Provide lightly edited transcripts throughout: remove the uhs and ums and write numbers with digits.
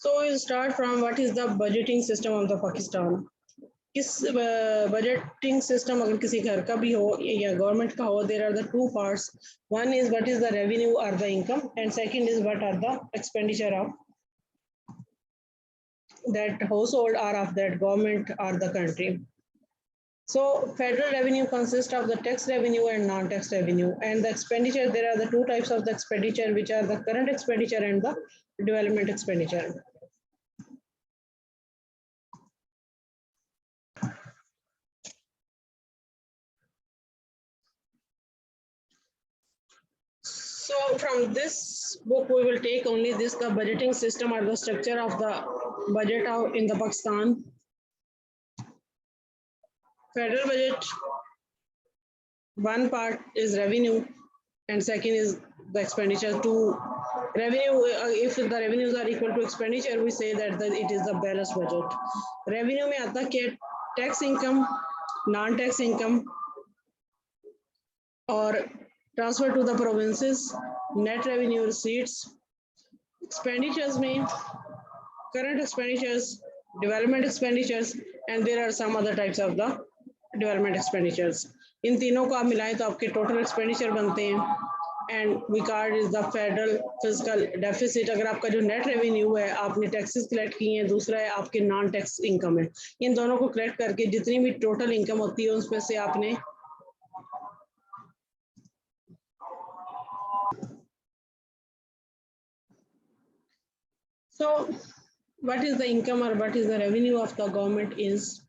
So we'll start from what is the budgeting system of the Pakistan. किस budgeting system अगर किसी घर का भी हो या गवर्नमेंट का हो, there are the two parts. One is what is the revenue or the income, and second is what are the expenditure of that household or of that government or the country. So federal revenue consists of the tax revenue and non-tax revenue, and the expenditure, there are the two types of the expenditure, which are the current expenditure and the development expenditure. So from this book, we will take only this, the budgeting system or the structure of the budget in the Pakistan. Federal budget, one part is revenue and second is the expenditure. To revenue, if the revenues are equal to expenditure, we say that it is the balanced budget. Revenue में आता क्या? Tax income, non-tax income, or transfer to the provinces, net revenue receipts. Expenditures mean current expenditures, development expenditures, and there are some other types of the development expenditures. इन तीनों को आप मिलाएं तो आपके total expenditure बनते हैं. And we call is the federal fiscal deficit. अगर आपका जो net revenue है, आपने taxes collect किए हैं, दूसरा है आपके non-tax income है. इन दोनों को collect करके जितनी भी total income होती है उसमें से आपने So what is the income or what is the revenue of the government is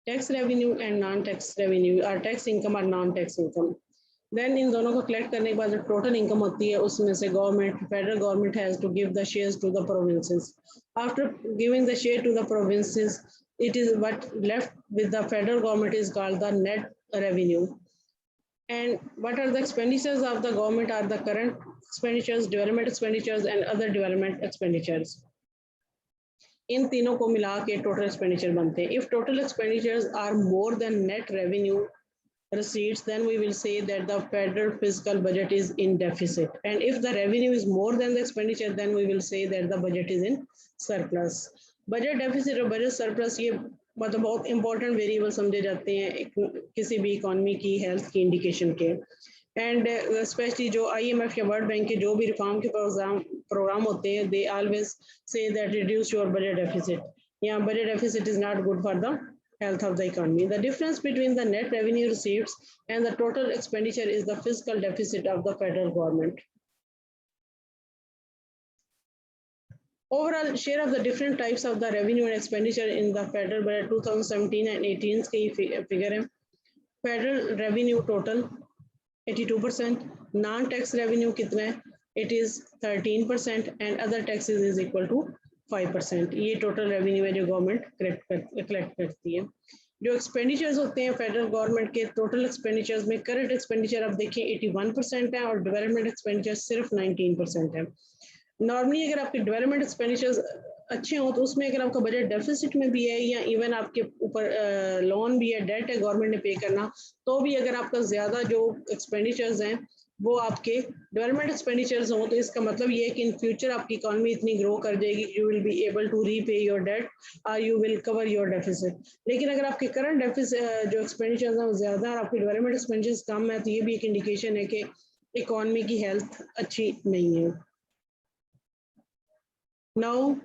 tax revenue and non-tax revenue, or tax income or non-tax income. Then in दोनों को collect करने के बाद जो total income होती है उसमें से federal government has to give the shares to the provinces. After giving the share to the provinces, it is what left with the federal government is called the net revenue. And what are the expenditures of the government are the current expenditures, development expenditures, and other development expenditures. इन तीनों को मिला के total expenditure बनते हैं. If total expenditures are more than net revenue receipts, then we will say that the federal fiscal budget is in deficit. And if the revenue is more than the expenditure, then we will say that the budget is in surplus. Budget deficit और budget surplus ये मतलब बहुत important variable समझे जाते हैं किसी भी economy की health की indication के. And especially जो IMF या World Bank के जो भी reform के program होते हैं, they always say that reduce your budget deficit. Yeah, budget deficit is not good for the health of the economy. The difference between the net revenue receipts and the total expenditure is the fiscal deficit of the federal government. Overall share of the different types of the revenue and expenditure in the federal budget 2017 and 18 की figure है. Federal revenue total 82%, non-tax revenue कितना है? It is 13%, and other taxes is equal to 5%. ये total revenue है जो government collect करती है. जो expenditures होते हैं federal government के total expenditures में current expenditure आप देखिए 81% है और development expenditure सिर्फ 19% है. Normally अगर आपके development expenditures अच्छे हो तो उसमें अगर आपका बजट डेफिसिट में भी है या इवन आपके ऊपर लोन भी है, डेट है गवर्नमेंट ने पे करना, तो भी अगर आपका ज्यादा जो एक्सपेंडिचर्स हैं वो आपके डेवलपमेंट एक्सपेंडिचर्स हो तो इसका मतलब ये है कि इन फ्यूचर आपकी इकोनॉमी इतनी ग्रो कर जाएगी, you will be able to repay your debt और you will cover your deficit. लेकिन अगर आपके करंट डेफिसिट जो एक्सपेंडिचर्स हैं वो ज्यादा और आपके डेवलपमेंट एक्सपेंडिचर्स कम है तो ये भी एक इंडिकेशन है कि इकोनॉमी की हेल्थ अच्छी नहीं है. नाउ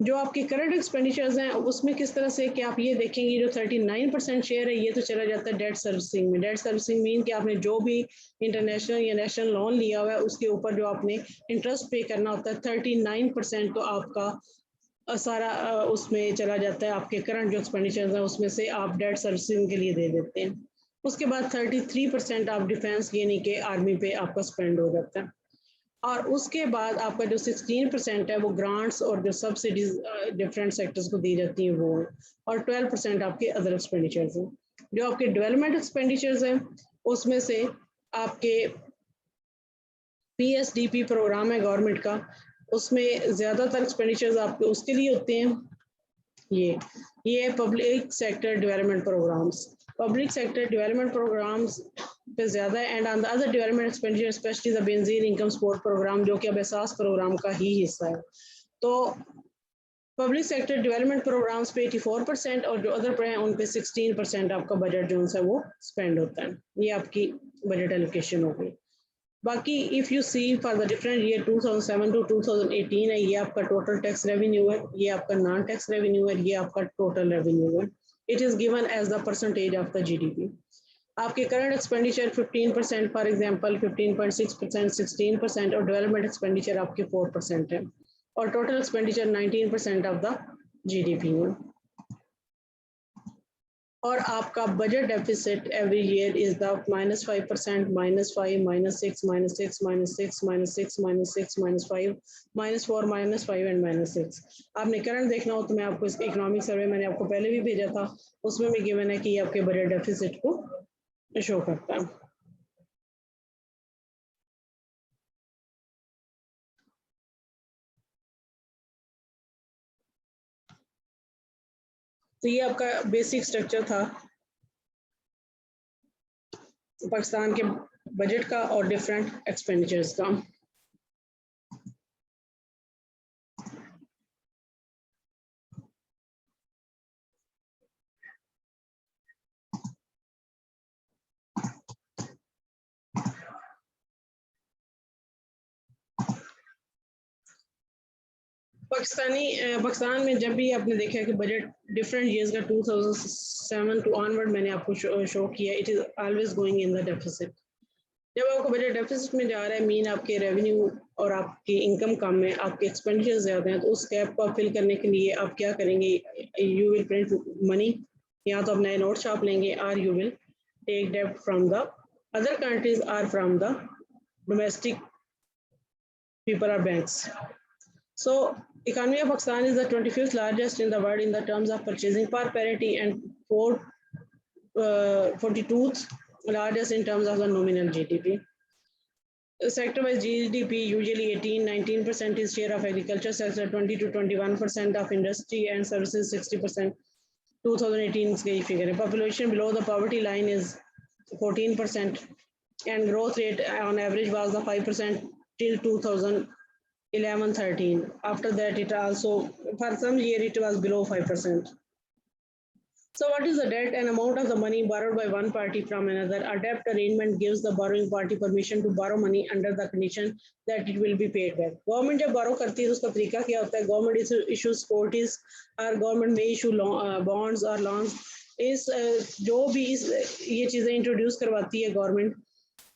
जो आपके करंट एक्सपेंडिचर्स हैं उसमें किस तरह से कि आप ये देखेंगे जो 39% शेयर है ये तो चला जाता है डेट सर्विसिंग में. डेट सर्विसिंग मीन कि आपने जो भी इंटरनेशनल या नेशनल लोन लिया हुआ है उसके ऊपर जो आपने इंटरेस्ट पे करना होता है 39% तो आपका सारा उसमें चला जाता है. आपके करंट जो एक्सपेंडिचर्स हैं उसमें से आप डेट सर्विसिंग के लिए दे देते हैं. उसके बाद 33% आप डिफेंस यानी कि आर्मी पे आपका स्पेंड हो जाता है. और उसके बाद आपका जो 16% है वो ग्रांट्स और जो सब्सिडीज डिफरेंट सेक्टर्स को दी जाती हैं वो है. और 12% आपके अदर एक्सपेंडिचर्स हैं. जो आपके डेवलपमेंट एक्सपेंडिचर्स हैं उसमें से आपके PSDP प्रोग्राम है गवर्नमेंट का, उसमें ज़्यादातर एक्सपेंडिचर्स आपके उसके लिए होते हैं. ये public sector development programmes. Public sector development programmes पे ज़्यादा है, and on the other development expenditure especially the Benazir income support programme जो कि अब एहसास प्रोग्राम का ही हिस्सा है। तो पब्लिक सेक्टर डेवलपमेंट प्रोग्राम्स पे 84% और जो अदर पे हैं उन पे 16% आपका बजट जो है वो स्पेंड होता है। ये आपकी बजट एलोकेशन हो गई। बाकी if you see for the different year 2007 to 2018 है, ये आपका टोटल टैक्स रेवेन्यू है, ये आपका नॉन टैक्स रेवेन्यू है, ये आपका टोटल रेवेन्यू है। It is given as the percentage of the GDP। आपके करंट एक्सपेंडिचर 15% फॉर एग्जांपल 15.6%, 16% और डेवलपमेंट एक्सपेंडिचर आपके 4% है और total expenditure 19% of the GDP है। और आपका budget deficit every year is the -5%, -5, -6, -6, -6, -6, -6, -5, -4, -5 and -6। आपने करंट देखना हो तो मैं आपको इस इकोनॉमिक सर्वे मैंने आपको पहले भी भेजा था, उसमें भी गिवन है कि ये आपके बजट डेफिसिट को शो करता है। तो ये आपका बेसिक स्ट्रक्चर था पाकिस्तान के बजट का और डिफरेंट एक्सपेंडिचर्स का। पाकिस्तान में जब भी आपने देखा है कि बजट डिफरेंट ईयर्स का 2007 टू ऑनवर्ड मैंने आपको शो किया, it is always going in the deficit. जब आपको बजट डेफिसिट में जा रहा है, मीन आपके रेवेन्यू और आपकी इनकम कम है, आपके एक्सपेंडिचर ज़्यादा हैं, तो उस गैप को फिल करने के लिए आप क्या करेंगे? यू विल प्रिंट मनी, या तो आप नए नोट छाप लेंगे, और यू विल टेक डेब्ट फ्रॉम द अदर कंट्रीज और from the domestic people or banks. So economy of Pakistan is the 25th largest in the world in the terms of purchasing power parity and 42th largest in terms of the nominal GDP. Sector-wise GDP usually 18-19% is share of agriculture sector, 20 to 21% of industry and services, 60%. 2018 की figure है. Population below the poverty line is 14%, and growth rate on average was the 5% till 2011-13. After that, it also for some year it was below 5%. So what is the debt? An amount of the money borrowed by one party from another. A debt arrangement gives the borrowing party permission to borrow money under the condition that it will be paid back. Government जब borrow करती है तो उसका तरीका क्या होता है? Government issues securities or government may issue bonds or loans. जो भी ये चीज़ें इंट्रोड्यूस करवाती है गवर्नमेंट,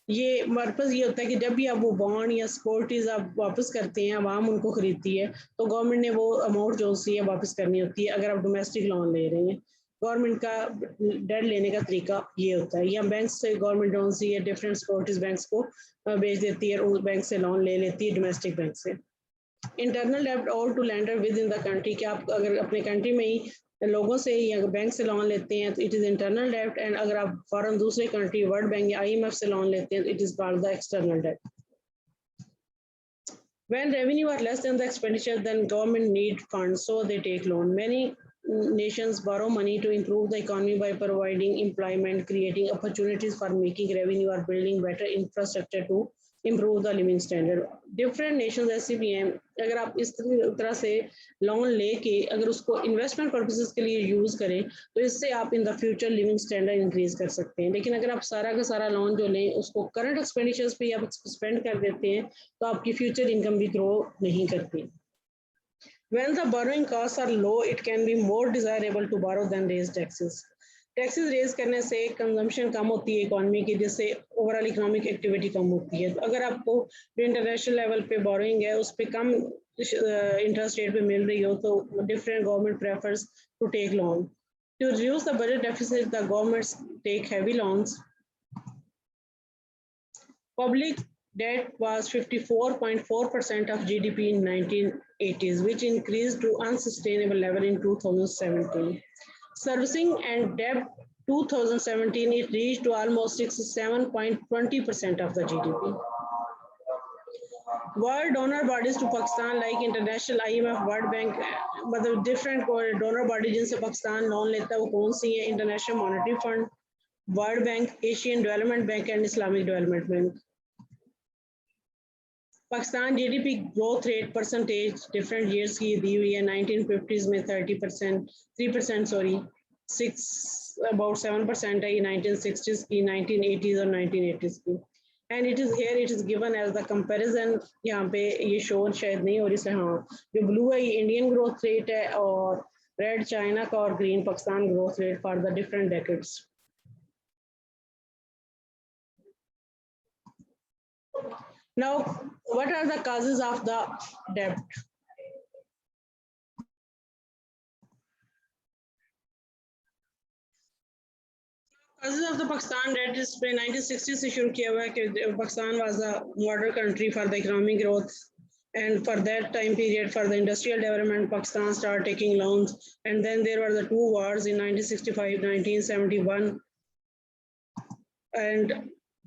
ये पर्पज़ ये होता है कि जब भी आप वो बॉन्ड या सिक्योरिटीज आप वापस करते हैं, आवाम उनको खरीदती है, तो गवर्नमेंट ने वो अमाउंट जो सी है वापस करनी होती है। अगर आप डोमेस्टिक लोन ले रहे हैं, गवर्नमेंट का डेट लेने का तरीका ये होता है, या बैंक से गवर्नमेंट लोन सी है डिफरेंट सिक्योरिटीज बैंक्स को बेच देती है, उस बैंक से लोन ले लेती है डोमेस्टिक बैंक से। इंटरनल डेब्ट और to lender within the country, कि आप अगर अपने कंट्री में ही लोगों से या बैंक से लोन लेते हैं तो इट इज़ इंटरनल डेब्ट, एंड अगर आप फॉरेन दूसरे कंट्री वर्ल्ड बैंक या IMF से लोन लेते हैं तो it is called the external डेब्ट. When revenue are less than the expenditure, then government need funds, so they take loan. Many nations borrow money to improve the economy by providing employment, creating opportunities for making revenue, or building better infrastructure to improve the living standard. Different nations ऐसी भी हैं, अगर आप इस तरह से loan लेके अगर उसको इन्वेस्टमेंट पर्पसेस के लिए यूज़ करें तो इससे आप in the future living standard increase कर सकते हैं। लेकिन अगर आप सारा का सारा लोन जो लें उसको करंट एक्सपेंडिचर्स पे आप स्पेंड कर देते हैं तो आपकी फ्यूचर इनकम भी ग्रो नहीं करती। When the borrowing costs are low, it can be more desirable to borrow than raise taxes. Taxes raise करने से कंजम्पशन कम होती है इकोनॉमी की, जिससे ओवरऑल इकोनॉमिक एक्टिविटी कम होती है। तो अगर आपको जो इंटरनेशनल लेवल पे बोरोइंग है उस पर कम इंटरेस्ट रेट पे मिल रही हो तो different government prefers to take loan to reduce the budget deficit. The governments take heavy loans. Public debt was 54.4% of GDP in 1980s, which increased to unsustainable level in 2017. Servicing and debt 2017, it reached to almost 67.20% of the GDP. World donor bodies to Pakistan like International IMF, World Bank, मतलब different donor bodies जिनसे Pakistan loan लेता है वो कौन सी है? International Monetary Fund, World Bank, Asian Development Bank and Islamic Development Bank. Pakistan GDP growth rate percentage different years की दी हुई है 1950s में 30%, 3% सॉरी 7% है 1960s की, 1980s और 1980s की, and it is here it is given as the comparison. यहाँ पे ये शो शायद नहीं हो रही से, हाँ जो ब्लू है ये इंडियन ग्रोथ रेट है और रेड चाइना का और green Pakistan growth rate for the different decades. Now, what are the causes of the debt? Causes of the Pakistan debt is 1960 से शुरू किया हुआ है कि Pakistan was a model country for the economic growth, and for that time period for the industrial development Pakistan started taking loans, and then there were the two wars in 1965, 1971, and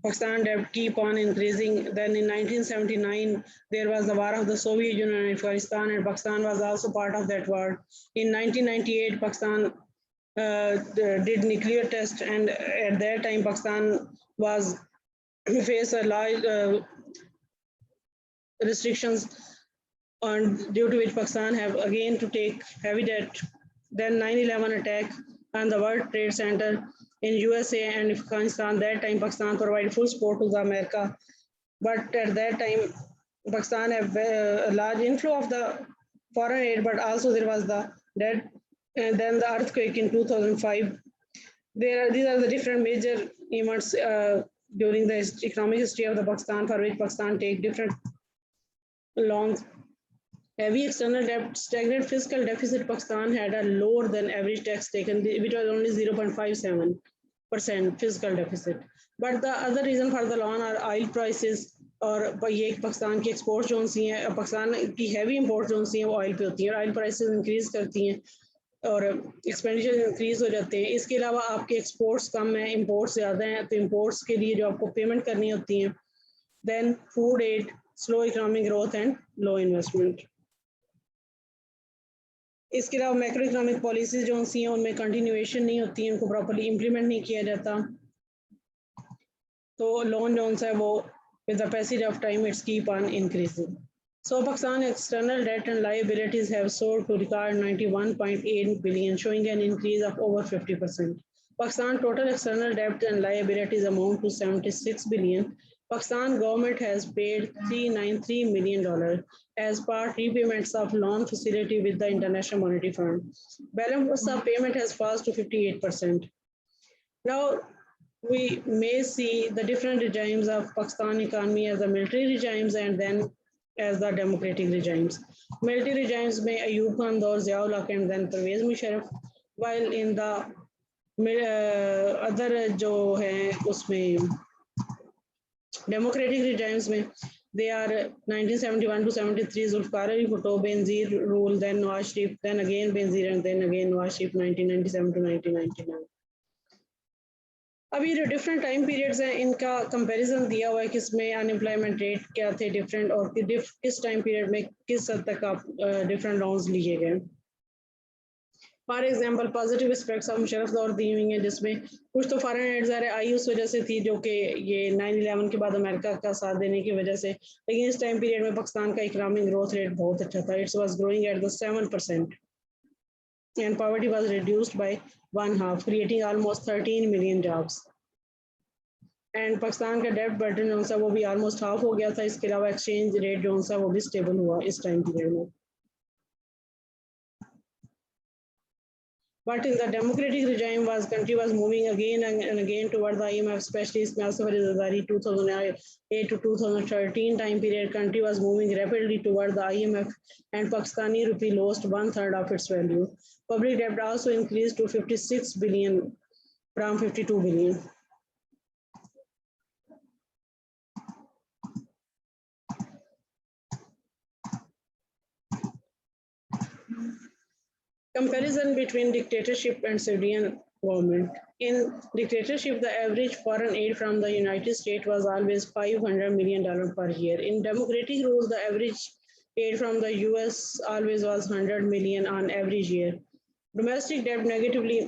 Pakistan debt keep on increasing. Then in 1979 there was the war of the Soviet Union and Afghanistan, and Pakistan was also part of that war. In 1998 Pakistan did nuclear test, and at that time Pakistan was faced a large restrictions on due to which Pakistan have again to take heavy debt. Then 9/11 attack on the World Trade Center in USA and Afghanistan. That time Pakistan provided full support to the America, but at that time Pakistan have a large inflow of the foreign aid, but also there was the debt. And then the earthquake in 2005. These are the different major events during the economic history of the Pakistan for which Pakistan take different loans. Heavy external debt, stagnant fiscal deficit. Pakistan had a lower than average tax taken, which was only 0.57% fiscal deficit. But the other reason for the loan are oil prices, और ये पाकिस्तान की export जो सी हैं, पाकिस्तान की heavy import जो सी हैं वो oil पे होती है, ऑयल प्राइसेस इंक्रीज करती हैं और एक्सपेंडिचर इंक्रीज हो जाते हैं। इसके अलावा आपके एक्सपोर्ट्स कम हैं, इंपोर्ट्स ज़्यादा हैं, तो इंपोर्ट्स के लिए जो आपको पेमेंट करनी होती हैं। Then food aid, slow economic growth and low investment. इसके अलावा मैक्रो इकोनॉमिक पॉलिसीज जो सी हैं उनमें कंटिन्यूएशन नहीं होती है, उनको प्रॉपर्ली इम्प्लीमेंट नहीं किया जाता, तो लोन जो है वो with the passage of time it's keep on increasing. So Pakistan external debt and liabilities have soared to record 91.8 billion, showing an increase of over 50%. Pakistan total external debt and liabilities amount to 76 billion. Pakistan government has paid $393 million as part repayments of loan facility with the International Monetary Fund. Balance of payment has fallen to 58%. Now, we may see the different regimes of Pakistan economy as the military regimes and then as the democratic regimes. Military regimes may Ayub Khan, Daur, Ziaul Haq and then Pervez Musharraf, while in the other जो है उसमें democratic regimes में they are 1971 to 73 Zulfikar Ali Bhutto, Benazir rule, then Nawaz Sharif, then again Benazir and then again Nawaz Sharif 1997 to 1999. अभी जो different time periods हैं इनका comparison दिया हुआ है कि इसमें अनएम्प्लॉयमेंट रेट क्या थे डिफरेंट और किस टाइम पीरियड में किस हद तक आप डिफरेंट लोन्स लिए गए। For example positive aspects of Musharraf दौर दी हुई हैं जिसमें कुछ तो फॉरेन एड ज़ाहिर आई उस वजह से थी जो कि ये 9/11 के बाद अमेरिका का साथ देने की वजह से, लेकिन इस टाइम पीरियड में पाकिस्तान का इकोनॉमिक ग्रोथ रेट बहुत अच्छा था, it's was growing at the 7% and poverty was reduced by 1/2, creating almost 13 million jobs. And Pakistan का डेट बर्डन जो सा वो भी ऑलमोस्ट हाफ हो गया था। इसके अलावा एक्सचेंज रेट जो सा वो भी स्टेबल हुआ इस टाइम पीरियड में। But in the democratic regime country was moving again and again toward the IMF, especially Ismail Sabri Zardari 2008 to 2013 time period. Country was moving rapidly toward the IMF and Pakistani rupee lost 1/3 of its value. Public debt also increased to 56 billion from 52 billion. Comparison between dictatorship and civilian government. In dictatorship, the average foreign aid from the United States was always $500 million per year. In democratic rule, the average aid from the US always was 100 million on average year. Domestic debt negatively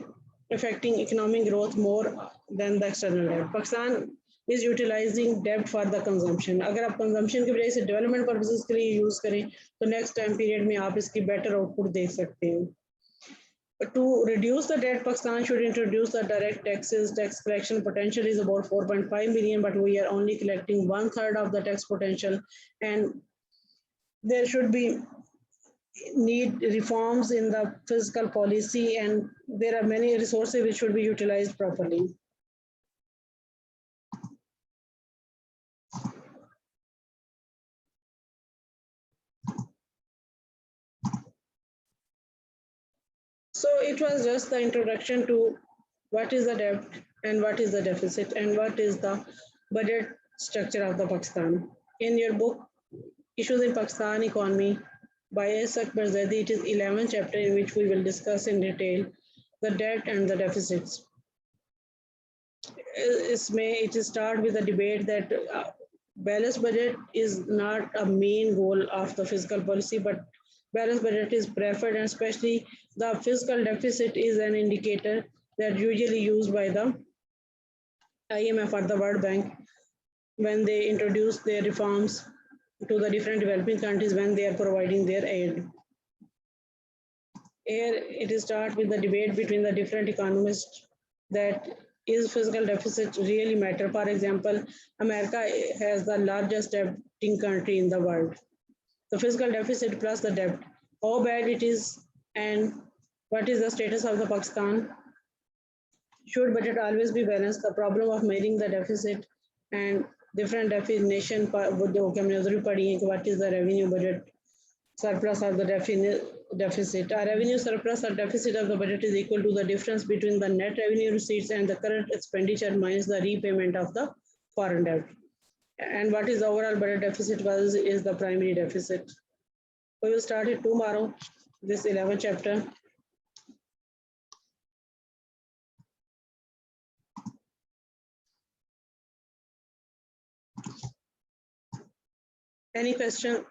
affecting economic growth more than the external debt. Pakistan is utilizing debt for the consumption. अगर आप consumption की वजह से development purposes के लिए use करें तो next time period में आप इसकी better output देख सकते हैं. To reduce the debt, Pakistan should introduce the direct taxes. Tax collection potential is about 4.5 million, but we are only collecting 1/3 of the tax potential, and there should be need reforms in the fiscal policy, and there are many resources which should be utilized properly. So it was just the introduction to what is the debt and what is the deficit and what is the budget structure of the Pakistan. In your book, Issues in Pakistan Economy by S. Akbar Zaidi, it is 11th chapter in which we will discuss in detail the debt and the deficits. It start with a debate that balanced budget is not a main goal of the fiscal policy, but balanced budget is preferred, and especially the fiscal deficit is an indicator that usually used by the IMF or the World Bank when they introduce their reforms to the different developing countries when they are providing their aid. Here it starts with the debate between the different economists that is fiscal deficit really matter? For example, America has the largest debting country in the world. The fiscal deficit plus the debt, how bad it is, and what is the status of the Pakistan? Should budget always be balanced? The problem of meeting the deficit and different definition with the vocabulary पढ़ी है कि what is the revenue budget surplus or the deficit. A revenue surplus or deficit of the budget is equal to the difference between the net revenue receipts and the current expenditure minus the repayment of the foreign debt. And what is the overall budget deficit is the primary deficit. We will start it tomorrow, this 11th chapter. Any question?